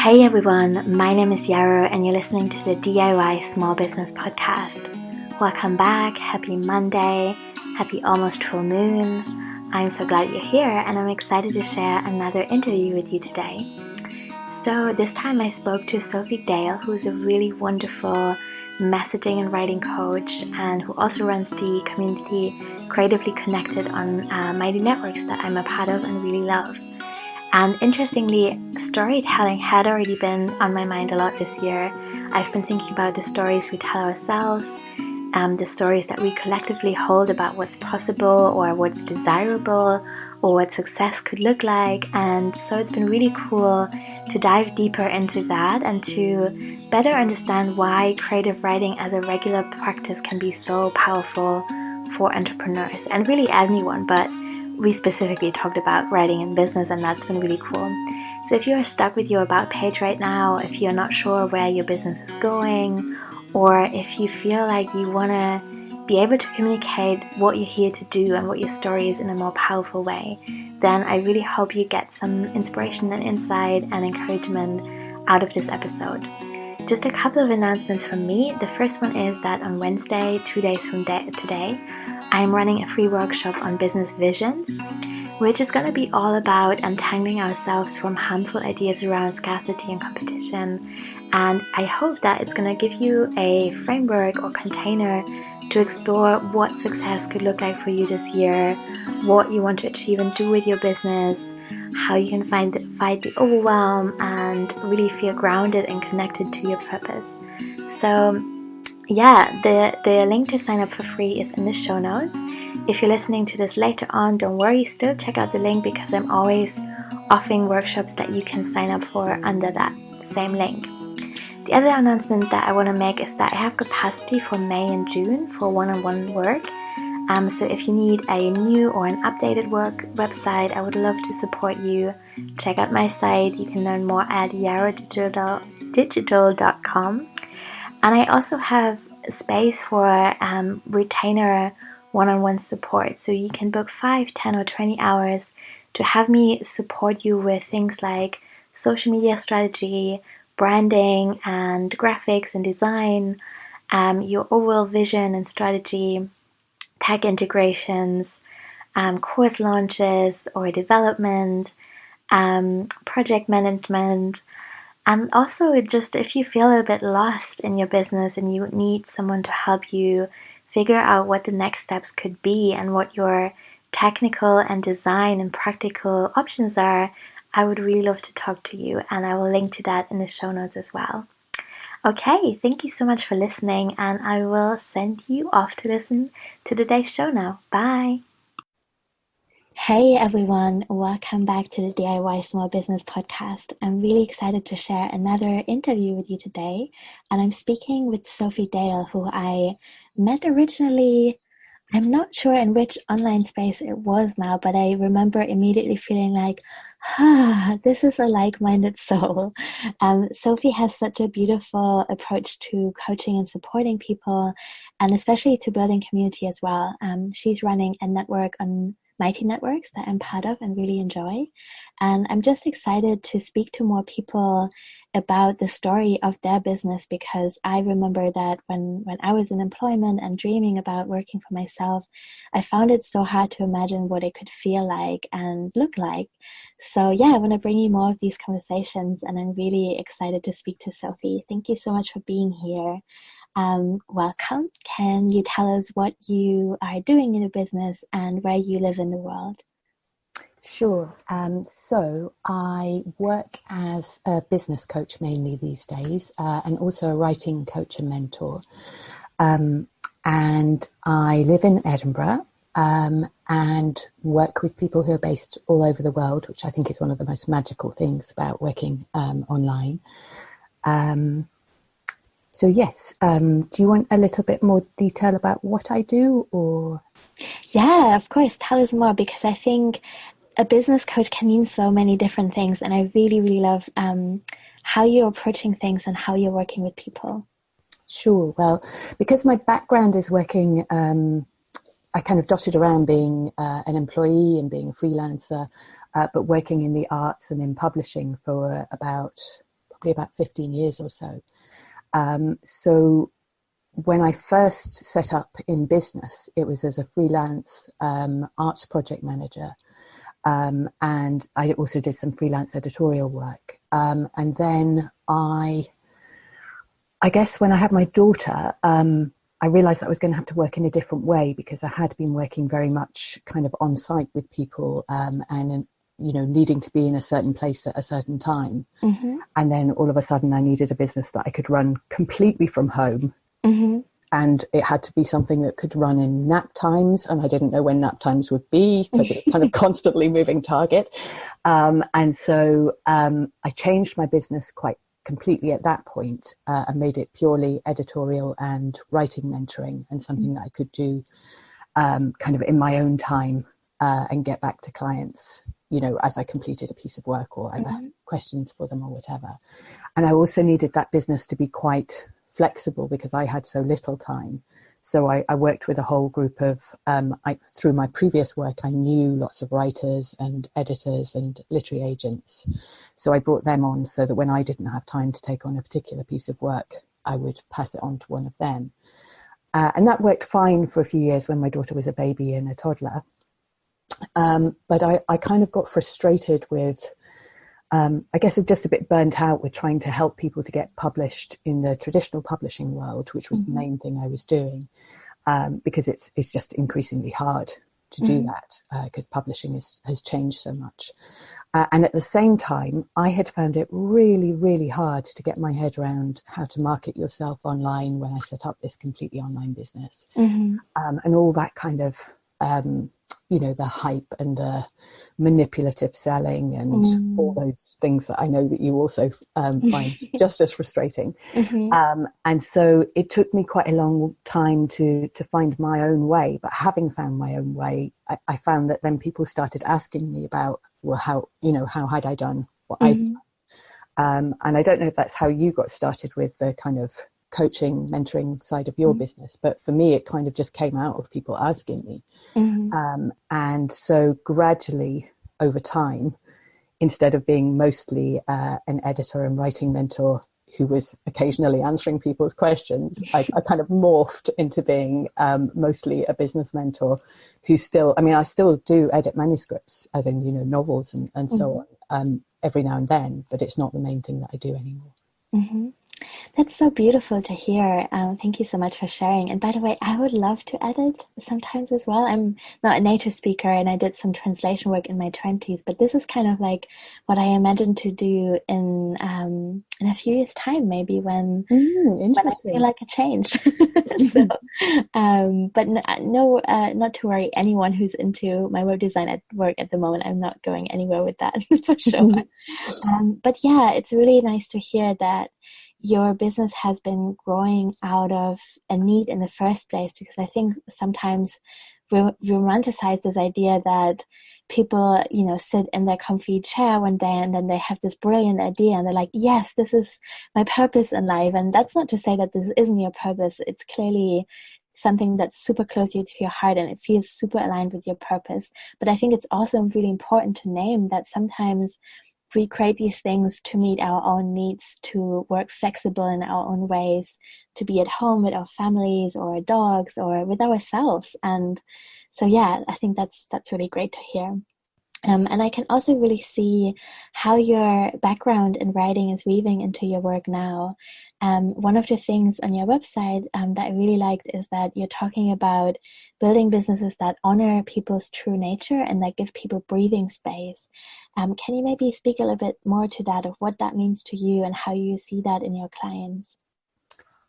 Hey everyone, my name is Yarrow and you're listening to the DIY Small Business Podcast. Welcome back, happy Monday, happy almost full moon. I'm so glad you're here and I'm excited to share another interview with you today. So this time I spoke to Sophy Dale, who's a really wonderful messaging and writing coach and who also runs the community Creatively Connected on Mighty Networks that I'm a part of and really love. And interestingly, storytelling had already been on my mind a lot this year. I've been thinking about the stories we tell ourselves, the stories that we collectively hold about what's possible or what's desirable or what success could look like. And so it's been really cool to dive deeper into that and to better understand why creative writing as a regular practice can be so powerful for entrepreneurs and really anyone, but we specifically talked about writing in business, and that's been really cool. So if you're stuck with your About page right now, if you're not sure where your business is going, or if you feel like you want to be able to communicate what you're here to do and what your story is in a more powerful way, then I really hope you get some inspiration and insight and encouragement out of this episode. Just a couple of announcements from me. The first one is that on Wednesday, 2 days from today, I'm running a free workshop on business visions, which is going to be all about untangling ourselves from harmful ideas around scarcity and competition. And I hope that it's going to give you a framework or container to explore what success could look like for you this year, what you want to achieve and do with your business, how you can fight the overwhelm and really feel grounded and connected to your purpose. So yeah, the link to sign up for free is in the show notes. If you're listening to this later on, don't worry, still check out the link because I'm always offering workshops that you can sign up for under that same link. The other announcement that I want to make is that I have capacity for May and June for one-on-one work. So if you need a new or an updated work website, I would love to support you. Check out my site. You can learn more at yarrowdigital.com. And I also have space for retainer one-on-one support. So you can book 5, 10 or 20 hours to have me support you with things like social media strategy, branding and graphics and design, your overall vision and strategy, tech integrations, course launches or development, project management. And also just if you feel a bit lost in your business and you need someone to help you figure out what the next steps could be and what your technical and design and practical options are, I would really love to talk to you, and I will link to that in the show notes as well. Okay, thank you so much for listening, and I will send you off to listen to today's show now. Bye! Hey everyone, welcome back to the DIY Small Business Podcast. I'm really excited to share another interview with you today, and I'm speaking with Sophy Dale, who I met originally. I'm not sure in which online space it was now, but I remember immediately feeling like, this is a like-minded soul. Sophy has such a beautiful approach to coaching and supporting people, and especially to building community as well. She's running a network on Mighty Networks that I'm part of and really enjoy. And I'm just excited to speak to more people about the story of their business, because I remember that when I was in employment and dreaming about working for myself, I found it so hard to imagine what it could feel like and look like. So yeah, I want to bring you more of these conversations, and I'm really excited to speak to Sophy. Thank you so much for being here. Welcome. Can you tell us what you are doing in your business and where you live in the world? Sure. So I work as a business coach mainly these days, and also a writing coach and mentor. And I live in Edinburgh, and work with people who are based all over the world, which I think is one of the most magical things about working online. So yes, do you want a little bit more detail about what I do, or? Yeah, of course. Tell us more, because I think a business coach can mean so many different things, and I really, really love how you're approaching things and how you're working with people. Sure. Well, because my background is working, I kind of dotted around being an employee and being a freelancer, but working in the arts and in publishing for about probably about 15 years or so. So when I first set up in business, it was as a freelance arts project manager. And I also did some freelance editorial work. And then I guess when I had my daughter, I realized that I was going to have to work in a different way, because I had been working very much kind of on site with people, and needing to be in a certain place at a certain time. Mm-hmm. And then all of a sudden I needed a business that I could run completely from home. Mm-hmm. And it had to be something that could run in nap times. And I didn't know when nap times would be, because it was kind of constantly moving target. And so I changed my business quite completely at that point, and made it purely editorial and writing mentoring, and something that I could do kind of in my own time, and get back to clients, as I completed a piece of work, or as I had questions for them or whatever. And I also needed that business to be quite flexible, because I had so little time. So I worked with a whole group of, through my previous work, I knew lots of writers and editors and literary agents. So I brought them on, so that when I didn't have time to take on a particular piece of work, I would pass it on to one of them. And that worked fine for a few years when my daughter was a baby and a toddler. But I kind of got frustrated with, I guess just a bit burnt out with trying to help people to get published in the traditional publishing world, which was the main thing I was doing, because it's just increasingly hard to do that, because publishing has changed so much. And at the same time, I had found it really, really hard to get my head around how to market yourself online when I set up this completely online business, and all that kind of, the hype and the manipulative selling and all those things that I know that you also find just as frustrating. And so it took me quite a long time to find my own way. But having found my own way, I found that then people started asking me about, well, how had I done what I'd done? And I don't know if that's how you got started with the kind of coaching, mentoring side of your business, but for me, it kind of just came out of people asking me. And so gradually over time, instead of being mostly an editor and writing mentor who was occasionally answering people's questions, I kind of morphed into being mostly a business mentor who I still do edit manuscripts, as in, novels and so on, every now and then, but it's not the main thing that I do anymore. That's so beautiful to hear. Thank you so much for sharing. And by the way, I would love to edit sometimes as well. I'm not a native speaker, and I did some translation work in my 20s, but this is kind of like what I imagine to do in a few years' time, maybe when I feel like a change. But no, not to worry. Anyone who's into my web design at work at the moment, I'm not going anywhere with that for sure. But yeah, it's really nice to hear that your business has been growing out of a need in the first place, because I think sometimes we romanticize this idea that people, sit in their comfy chair one day and then they have this brilliant idea and they're like, yes, this is my purpose in life. And that's not to say that this isn't your purpose. It's clearly something that's super close to your heart and it feels super aligned with your purpose. But I think it's also really important to name that sometimes we create these things to meet our own needs, to work flexible in our own ways, to be at home with our families or our dogs or with ourselves. And so, yeah, I think that's really great to hear. And I can also really see how your background in writing is weaving into your work now. One of the things on your website that I really liked is that you're talking about building businesses that honor people's true nature and that give people breathing space. Can you maybe speak a little bit more to that, of what that means to you and how you see that in your clients?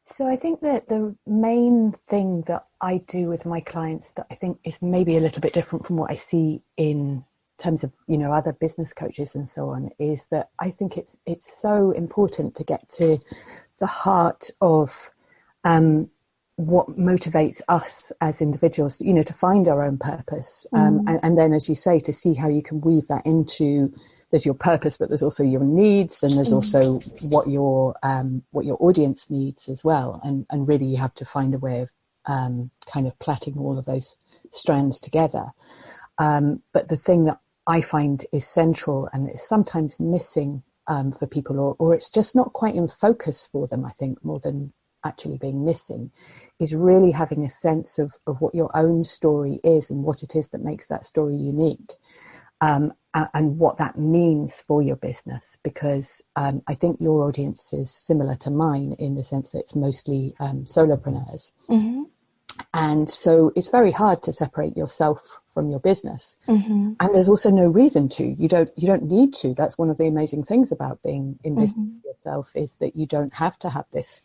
So I think that the main thing that I do with my clients that I think is maybe a little bit different from what I see in terms of, other business coaches and so on, is that I think it's so important to get to the heart of what motivates us as individuals, to find our own purpose. And then, as you say, to see how you can weave that into, there's your purpose, but there's also your needs, and there's also what your audience needs as well. And really you have to find a way of kind of plaiting all of those strands together. But the thing that I find is central and is sometimes missing for people, or it's just not quite in focus for them, I think, more than actually being missing, is really having a sense of what your own story is and what it is that makes that story unique, and what that means for your business. Because I think your audience is similar to mine in the sense that it's mostly solopreneurs. Mm-hmm. And so it's very hard to separate yourself from your business. Mm-hmm. And there's also no reason to. You don't need to. That's one of the amazing things about being in business Mm-hmm. yourself, is that you don't have to have this.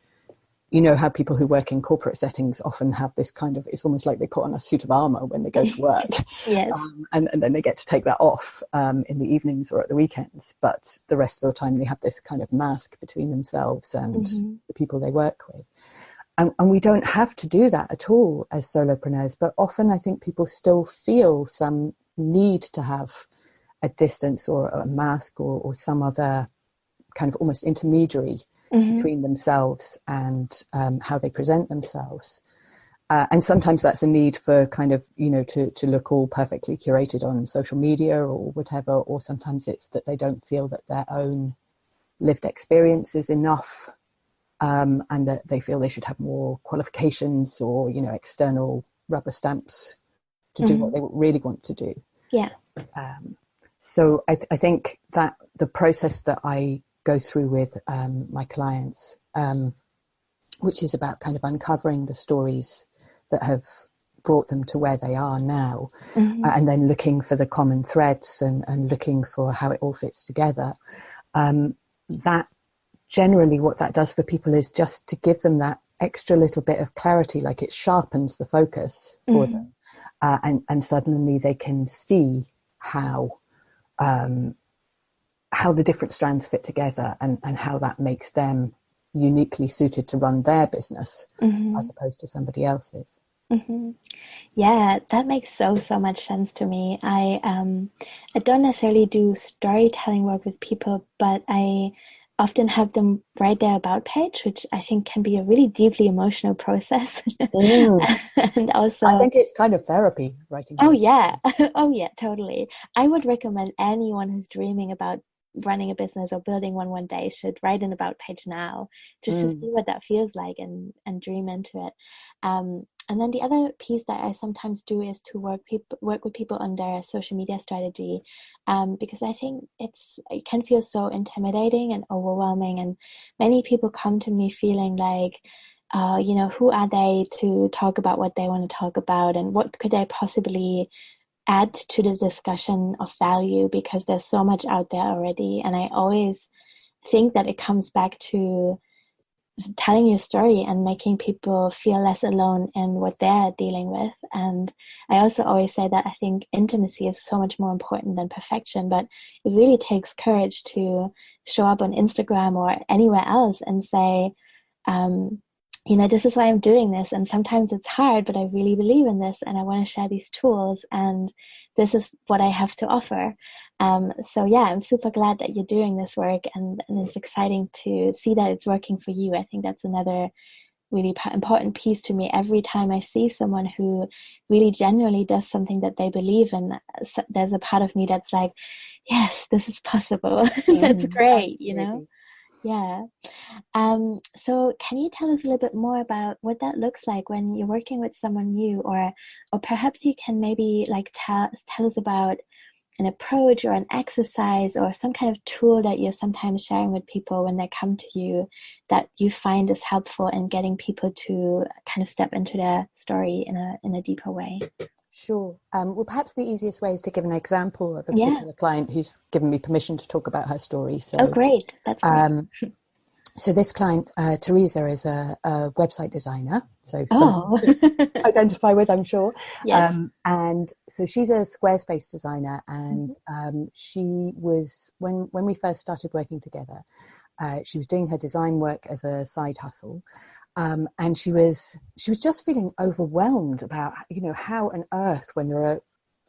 You know how people who work in corporate settings often have this kind of, it's almost like they put on a suit of armor when they go to work. Yes. And then they get to take that off in the evenings or at the weekends. But the rest of the time they have this kind of mask between themselves and the people they work with. And we don't have to do that at all as solopreneurs. But often I think people still feel some need to have a distance or a mask or some other kind of almost intermediary between themselves and how they present themselves. And sometimes that's a need for kind of, to look all perfectly curated on social media or whatever, or sometimes it's that they don't feel that their own lived experience is enough, and that they feel they should have more qualifications or, external rubber stamps to do what they really want to do. Yeah. So I think that the process that I go through with my clients, which is about kind of uncovering the stories that have brought them to where they are now, and then looking for the common threads and looking for how it all fits together. That generally what that does for people is just to give them that extra little bit of clarity, like it sharpens the focus for them, and suddenly they can see how the different strands fit together and how that makes them uniquely suited to run their business as opposed to somebody else's. Yeah, that makes so much sense to me. I don't necessarily do storytelling work with people, but I often have them write their about page, which I think can be a really deeply emotional process. And also, I think it's kind of therapy, writing. Oh yeah. Oh yeah, totally. I would recommend anyone who's dreaming about running a business or building one day should write an about page now, just to see what that feels like and dream into it. And then the other piece that I sometimes do is to work with people on their social media strategy, because I think it can feel so intimidating and overwhelming, and many people come to me feeling like, who are they to talk about what they want to talk about, and what could they possibly add to the discussion of value, because there's so much out there already. And I always think that it comes back to telling your story and making people feel less alone in what they're dealing with. And I also always say that I think intimacy is so much more important than perfection, but it really takes courage to show up on Instagram or anywhere else and say, this is why I'm doing this, and sometimes it's hard, but I really believe in this and I want to share these tools, and this is what I have to offer. So yeah, I'm super glad that you're doing this work, and it's exciting to see that it's working for you. I think that's another really important piece to me. Every time I see someone who really genuinely does something that they believe in, there's a part of me that's like, yes, this is possible. That's great, Yeah. So can you tell us a little bit more about what that looks like when you're working with someone new, or perhaps you can maybe tell us about an approach or an exercise or some kind of tool that you're sometimes sharing with people when they come to you that you find is helpful in getting people to kind of step into their story in a deeper way. Sure. Well, perhaps the easiest way is to give an example of a particular client who's given me permission to talk about her story. So, oh, great. That's great. So this client, Teresa, is a website designer. So oh. identify with, I'm sure. Yes. And so she's a Squarespace designer, and she was, when we first started working together, she was doing her design work as a side hustle. And she was just feeling overwhelmed about, how on earth, when there are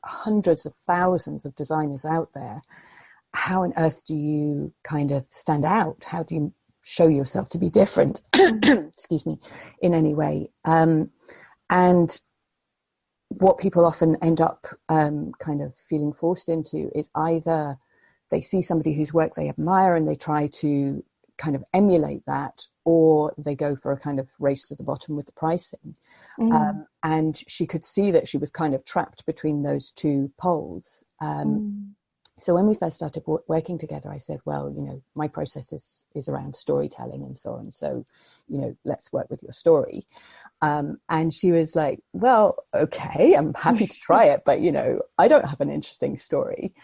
hundreds of thousands of designers out there, how on earth do you kind of stand out? How do you show yourself to be different, excuse me, in any way? And what people often end up kind of feeling forced into is either they see somebody whose work they admire and they try to kind of emulate that, or they go for a kind of race to the bottom with the pricing. And she could see that she was kind of trapped between those two poles. So when we first started working together, I said, well, you know, my process is around storytelling and so on. So, you know, let's work with your story. And she was like, well, okay, I'm happy to try it, but, you know, I don't have an interesting story.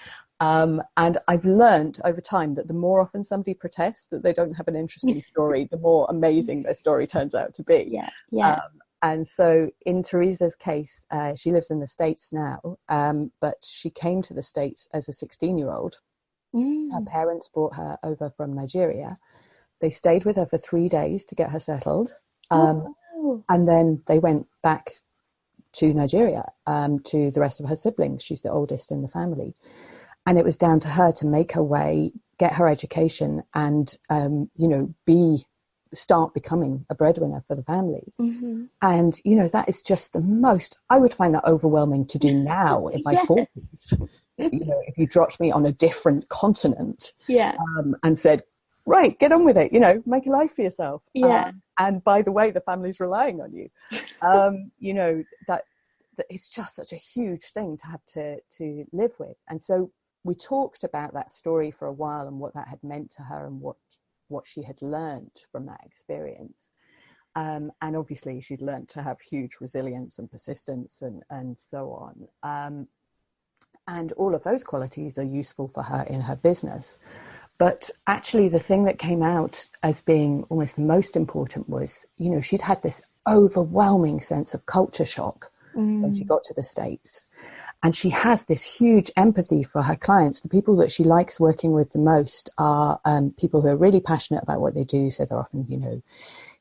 And I've learned over time that the more often somebody protests that they don't have an interesting story, the more amazing their story turns out to be. And so in Teresa's case, she lives in the States now, but she came to the States as a 16-year-old. Her parents brought her over from Nigeria. They stayed with her for 3 days to get her settled. And then they went back to Nigeria, to the rest of her siblings. She's the oldest in the family. And it was down to her to make her way, get her education, and, you know, start becoming a breadwinner for the family. And, you know, that is just the most, I would find that overwhelming to do now in my 40s. You know, if you dropped me on a different continent and said, right, get on with it, you know, make a life for yourself. And by the way, the family's relying on you. You know, that it's just such a huge thing to have to live with. And so we talked about that story for a while and what that had meant to her and what she had learned from that experience. And obviously she'd learned to have huge resilience and persistence and so on. And all of those qualities are useful for her in her business. But actually the thing that came out as being almost the most important was, you know, she'd had this overwhelming sense of culture shock when she got to the States. And she has this huge empathy for her clients. The people that she likes working with the most are people who are really passionate about what they do. So they're often, you know,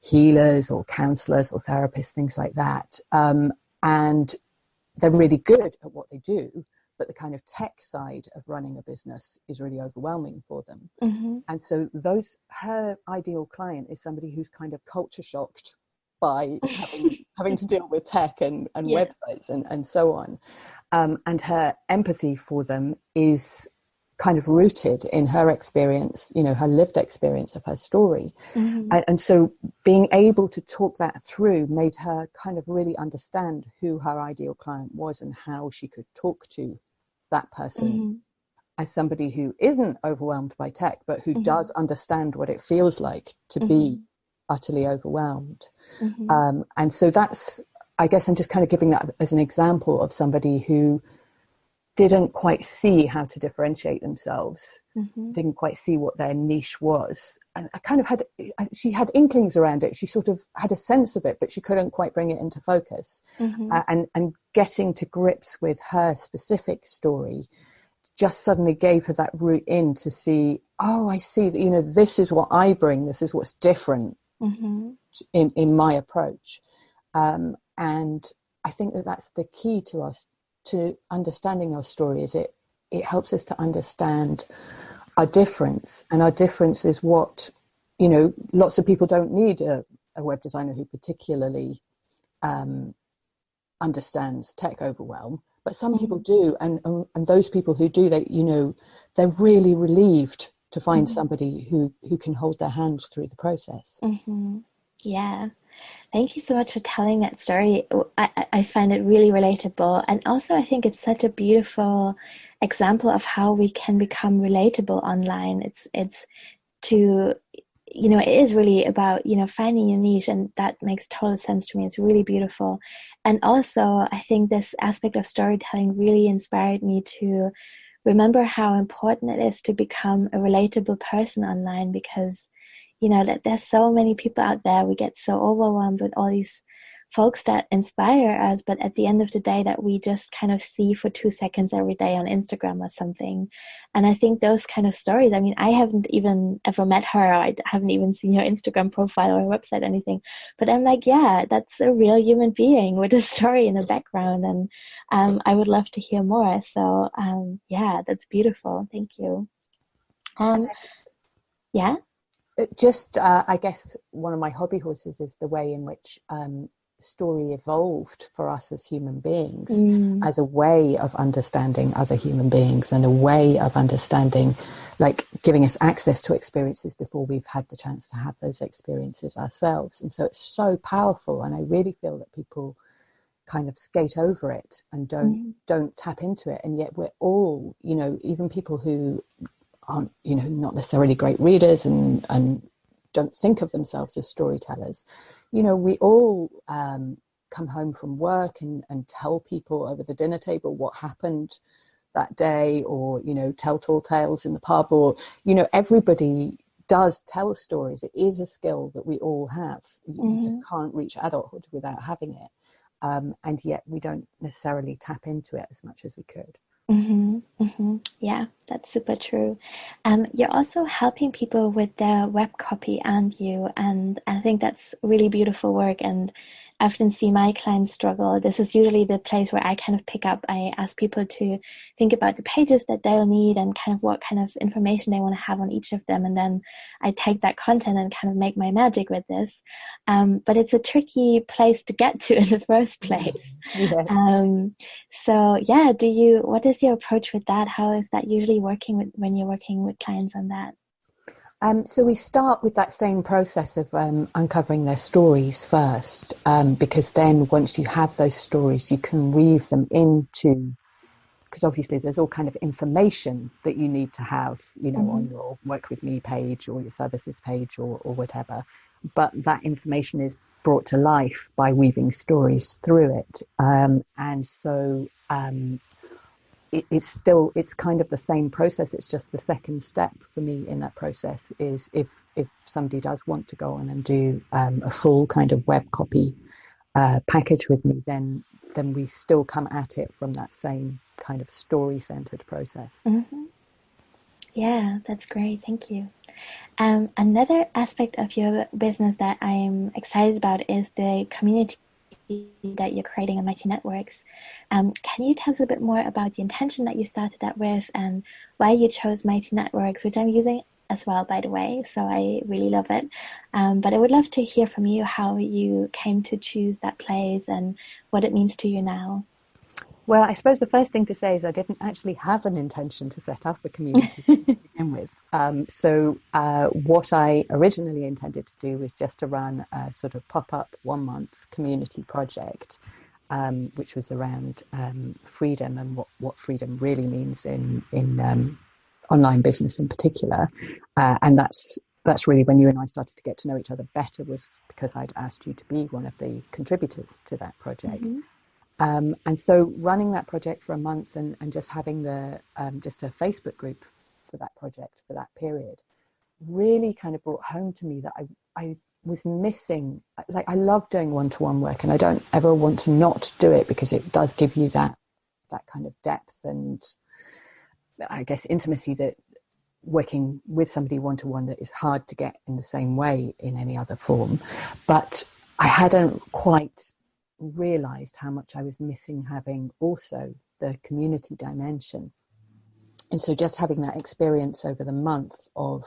healers or counselors or therapists, things like that. And they're really good at what they do, but the kind of tech side of running a business is really overwhelming for them. And so her ideal client is somebody who's kind of culture shocked by having to deal with tech and websites and so on. And her empathy for them is kind of rooted in her experience, you know, her lived experience of her story. And so being able to talk that through made her kind of really understand who her ideal client was and how she could talk to that person as somebody who isn't overwhelmed by tech, but who does understand what it feels like to be utterly overwhelmed. And so that's, I guess I'm just kind of giving that as an example of somebody who didn't quite see how to differentiate themselves, didn't quite see what their niche was. And I kind of she had inklings around it. She sort of had a sense of it, but she couldn't quite bring it into focus. And getting to grips with her specific story just suddenly gave her that route in to see, oh, I see that, you know, this is what I bring. This is what's different in my approach. And I think that that's the key to us, to understanding our story, is it helps us to understand our difference. And our difference is what, you know, lots of people don't need a web designer who particularly understands tech overwhelm, but some people do. And those people who do, they, you know, they're really relieved to find somebody who can hold their hand through the process. Yeah. Thank you so much for telling that story. I find it really relatable. And also I think it's such a beautiful example of how we can become relatable online. It's to, you know, it is really about, you know, finding your niche, and that makes total sense to me. It's really beautiful. And also I think this aspect of storytelling really inspired me to remember how important it is to become a relatable person online, because you know, that there's so many people out there. We get so overwhelmed with all these folks that inspire us, but at the end of the day that we just kind of see for 2 seconds every day on Instagram or something. And I think those kind of stories, I mean, I haven't even ever met her. I haven't even seen her Instagram profile or her website, anything. But I'm like, yeah, that's a real human being with a story in the background. And I would love to hear more. So yeah, that's beautiful. Thank you. Yeah. Just, I guess one of my hobby horses is the way in which story evolved for us as human beings Mm. as a way of understanding other human beings and a way of understanding, like giving us access to experiences before we've had the chance to have those experiences ourselves. And so it's so powerful, and I really feel that people kind of skate over it and don't tap into it. And yet we're all, you know, even people who aren't, you know, not necessarily great readers and don't think of themselves as storytellers, you know, we all come home from work and tell people over the dinner table what happened that day, or, you know, tell tall tales in the pub, or, you know, everybody does tell stories. It is a skill that we all have. You just can't reach adulthood without having it. And yet we don't necessarily tap into it as much as we could. Yeah, that's super true. You're also helping people with their web copy, aren't you? And I think that's really beautiful work. And I often see my clients struggle. This is usually the place where I kind of pick up. I ask people to think about the pages that they'll need and kind of what kind of information they want to have on each of them. And then I take that content and kind of make my magic with this. But it's a tricky place to get to in the first place. Yes. So yeah, what is your approach with that? How is that usually working when you're working with clients on that? So we start with that same process of uncovering their stories first, because then once you have those stories, you can weave them into, because obviously there's all kind of information that you need to have, you know, on your Work With Me page or your services page or whatever. But that information is brought to life by weaving stories through it. And so it's kind of the same process. It's just the second step for me in that process is if somebody does want to go on and do a full kind of web copy package with me, then we still come at it from that same kind of story-centered process. Yeah, that's great. Thank you. Another aspect of your business that I'm excited about is the community that you're creating on Mighty Networks. Can you tell us a bit more about the intention that you started that with and why you chose Mighty Networks, which I'm using as well, by the way, so I really love it. But I would love to hear from you how you came to choose that place and what it means to you now. Well, I suppose the first thing to say is I didn't actually have an intention to set up a community to begin with. So what I originally intended to do was just to run a sort of pop-up 1-month community project, which was around freedom and what freedom really means in online business in particular. And that's really when you and I started to get to know each other better, was because I'd asked you to be one of the contributors to that project. And so running that project for a month and just having just a Facebook group for that project for that period really kind of brought home to me that I was missing, like I love doing one-to-one work and I don't ever want to not do it because it does give you that kind of depth and I guess intimacy that working with somebody one-to-one that is hard to get in the same way in any other form. But I hadn't quite realized how much I was missing having also the community dimension. And so just having that experience over the month of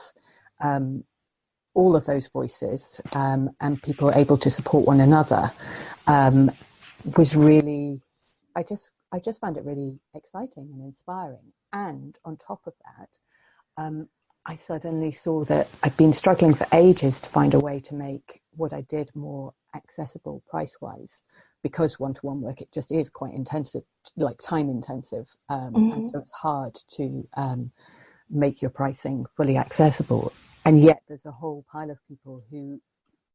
all of those voices and people able to support one another was really, I just found it really exciting and inspiring. And on top of that, I suddenly saw that I'd been struggling for ages to find a way to make what I did more accessible price-wise, because one-to-one work, it just is quite intensive, like time intensive. And so it's hard to make your pricing fully accessible. And yet there's a whole pile of people who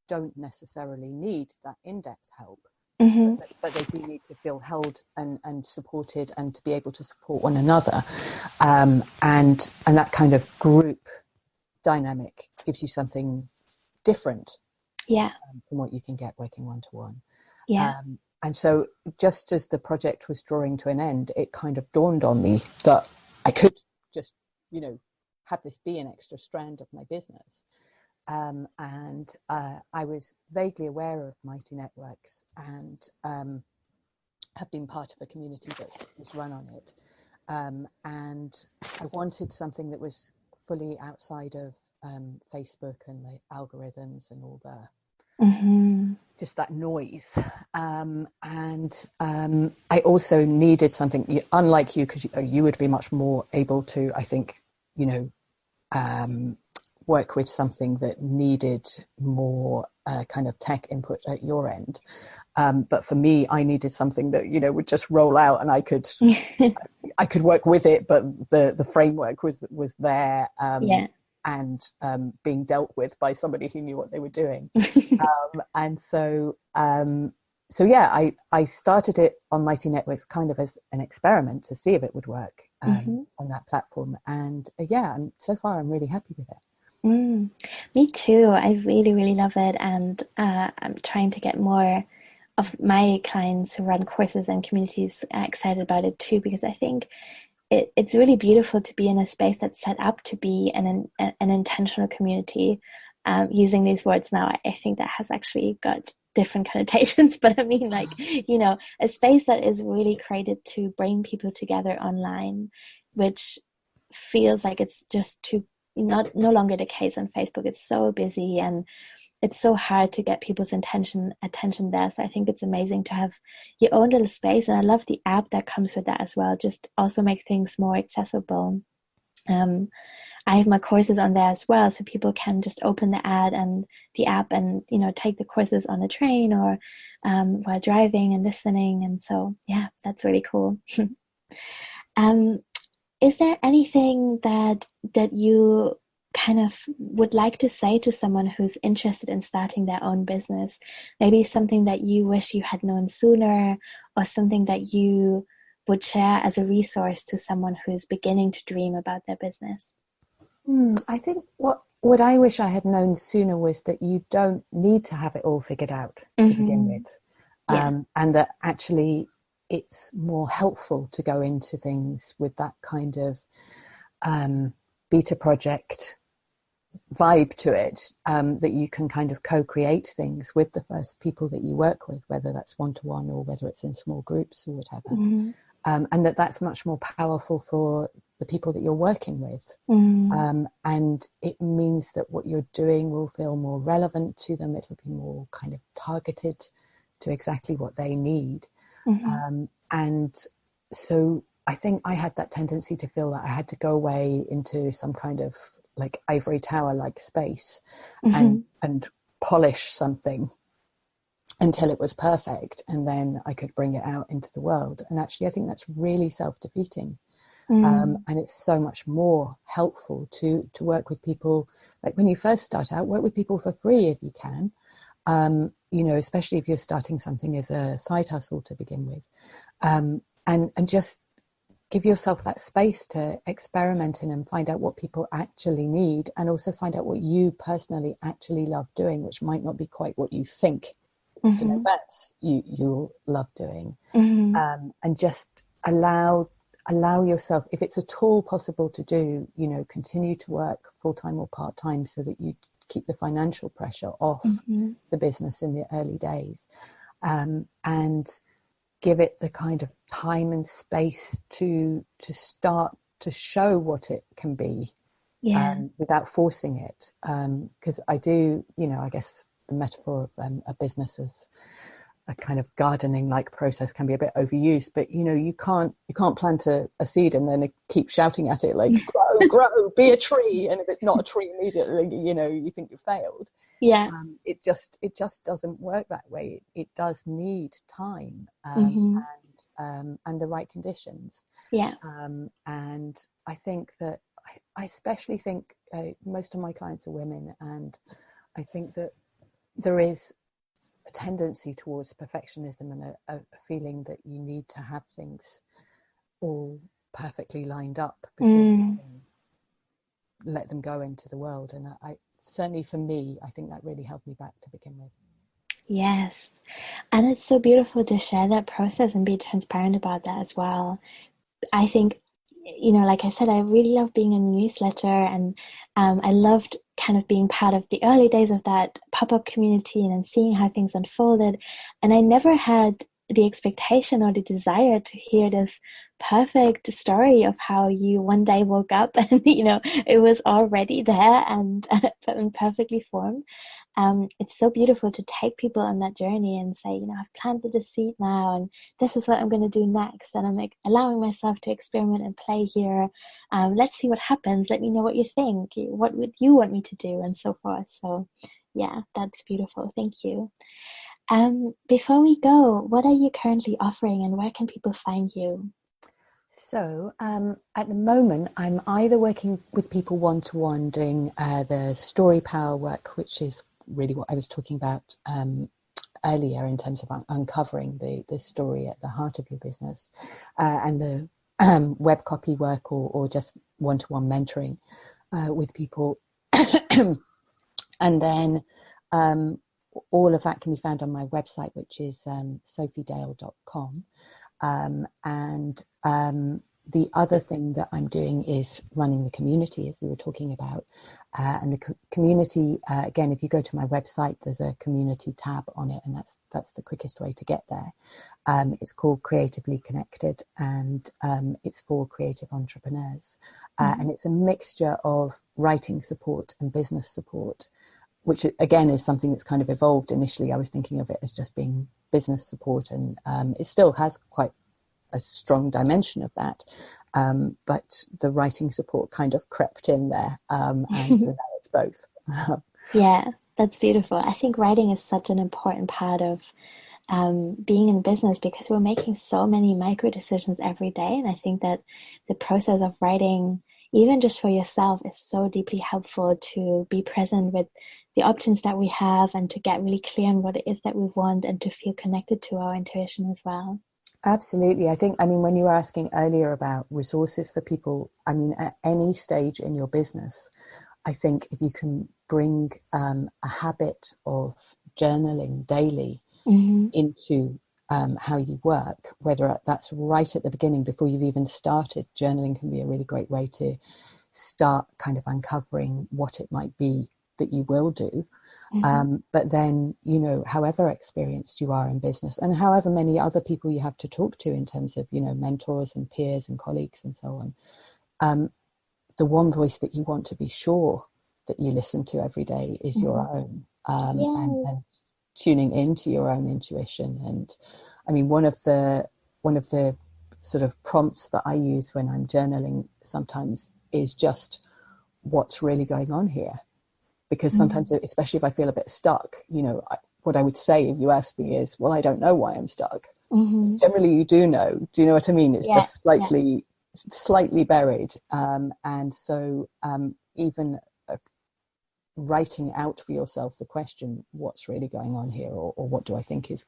don't necessarily need that in-depth help. But they do need to feel held and supported and to be able to support one another. And that kind of group dynamic gives you something different from what you can get working one-to-one. And so just as the project was drawing to an end, it kind of dawned on me that I could just, have this be an extra strand of my business. And I was vaguely aware of Mighty Networks and have been part of a community that was run on it. And I wanted something that was fully outside of Facebook and the algorithms and all just that noise. I also needed something, unlike you, because you would be much more able to, I think, work with something that needed more kind of tech input at your end. But for me, I needed something that, would just roll out and I could work with it, but the framework was there. And being dealt with by somebody who knew what they were doing. I started it on Mighty Networks kind of as an experiment to see if it would work on that platform. And so far I'm really happy with it. Me too. I really, really love it. And I'm trying to get more of my clients who run courses and communities excited about it too, because I think it's really beautiful to be in a space that's set up to be an intentional community. Using these words now, I think that has actually got different connotations, but I mean, like, a space that is really created to bring people together online, which feels like it's just no longer the case on Facebook. It's so busy and it's so hard to get people's attention there. So I think it's amazing to have your own little space. And I love the app that comes with that as well. Just also make things more accessible. I have my courses on there as well. So people can just open the app and, take the courses on the train or while driving and listening. And so, yeah, that's really cool. Is there anything that you kind of would like to say to someone who's interested in starting their own business? Maybe something that you wish you had known sooner, or something that you would share as a resource to someone who's beginning to dream about their business? I think what I wish I had known sooner was that you don't need to have it all figured out to begin with. And that actually it's more helpful to go into things with that kind of beta project vibe to it, that you can kind of co-create things with the first people that you work with, whether that's one-to-one or whether it's in small groups or whatever. And that's much more powerful for the people that you're working with. And it means that what you're doing will feel more relevant to them. It'll be more kind of targeted to exactly what they need. And so I think I had that tendency to feel that I had to go away into some kind of like ivory tower like space and polish something until it was perfect, and then I could bring it out into the world. And actually I think that's really self-defeating. And it's so much more helpful to work with people. Like when you first start out, work with people for free if you can, especially if you're starting something as a side hustle to begin with, and just give yourself that space to experiment in and find out what people actually need, and also find out what you personally actually love doing, which might not be quite what you think that's you'll love doing. And just allow yourself, if it's at all possible to do, continue to work full-time or part-time so that you keep the financial pressure off the business in the early days, and give it the kind of time and space to start to show what it can be, without forcing it. Because I do, I guess the metaphor of a business as a kind of gardening like process can be a bit overused, but you can't plant a seed and then keep shouting at it like grow, be a tree, and if it's not a tree immediately, you think you've failed. It just doesn't work that way. It does need time, and the right conditions. And I think that I especially think most of my clients are women, and I think that there is a tendency towards perfectionism and a feeling that you need to have things all perfectly lined up before you can let them go into the world. And I certainly, for me, I think that really helped me back to begin with. Yes. And it's so beautiful to share that process and be transparent about that as well. I think, like I said, I really love being in a newsletter, and I loved kind of being part of the early days of that pop-up community and then seeing how things unfolded. And I never had the expectation or the desire to hear this perfect story of how you one day woke up and it was already there and perfectly formed. It's so beautiful to take people on that journey and say, I've planted the seed now, and this is what I'm going to do next, and I'm like allowing myself to experiment and play here. Let's see what happens. Let me know what you think. What would you want me to do, and so forth. So yeah, that's beautiful. Thank you. Before we go, what are you currently offering and where can people find you? So at the moment, I'm either working with people one-to-one doing the story power work, which is really what I was talking about earlier in terms of uncovering the story at the heart of your business, and the web copy work, or just one-to-one mentoring with people. And then all of that can be found on my website, which is sophydale.com. And the other thing that I'm doing is running the community, as we were talking about. And the community, again, if you go to my website, there's a community tab on it, and that's the quickest way to get there. It's called Creatively Connected, and it's for creative entrepreneurs. And it's a mixture of writing support and business support, which again is something that's kind of evolved. Initially, I was thinking of it as just being business support, and it still has quite a strong dimension of that. But the writing support kind of crept in there, and so now it's both. Yeah, that's beautiful. I think writing is such an important part of being in business, because we're making so many micro decisions every day. And I think that the process of writing, even just for yourself, is so deeply helpful to be present with the options that we have and to get really clear on what it is that we want and to feel connected to our intuition as well. Absolutely. I mean, when you were asking earlier about resources for people, I mean, at any stage in your business, I think if you can bring a habit of journaling daily into how you work, whether that's right at the beginning before you've even started, journaling can be a really great way to start kind of uncovering what it might be that you will do. But then, however experienced you are in business, and however many other people you have to talk to in terms of, mentors and peers and colleagues and so on, the one voice that you want to be sure that you listen to every day is your own, and tuning into your own intuition. And I mean, one of the sort of prompts that I use when I'm journaling sometimes is just, what's really going on here? Because sometimes, especially if I feel a bit stuck, what I would say if you ask me is, well, I don't know why I'm stuck. Generally, you do know. Do you know what I mean? It's just slightly buried. And so even writing out for yourself the question, what's really going on here? Or what do I think is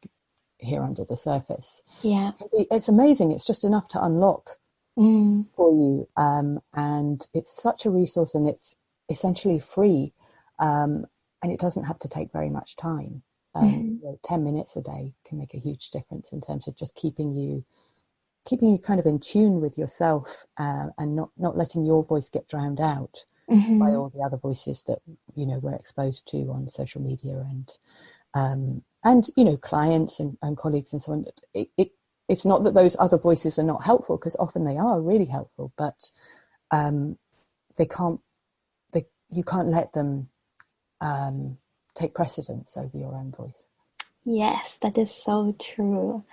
here under the surface? Yeah. It's amazing. It's just enough to unlock for you. And it's such a resource, and it's essentially free. And it doesn't have to take very much time. 10 minutes a day can make a huge difference in terms of just keeping you kind of in tune with yourself, and not letting your voice get drowned out by all the other voices that we're exposed to on social media and clients and colleagues and so on. It's not that those other voices are not helpful, because often they are really helpful, but you can't let them take precedence over your own voice. Yes, that is so true.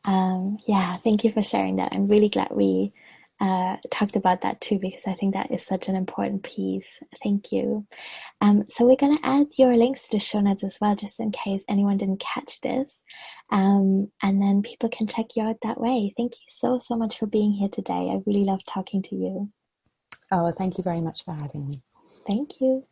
Thank you for sharing that. I'm really glad we talked about that too, because I think that is such an important piece. Thank you. So we're going to add your links to the show notes as well, just in case anyone didn't catch this. And then people can check you out that way. Thank you so, so much for being here today. I really loved talking to you. Oh, thank you very much for having me. Thank you.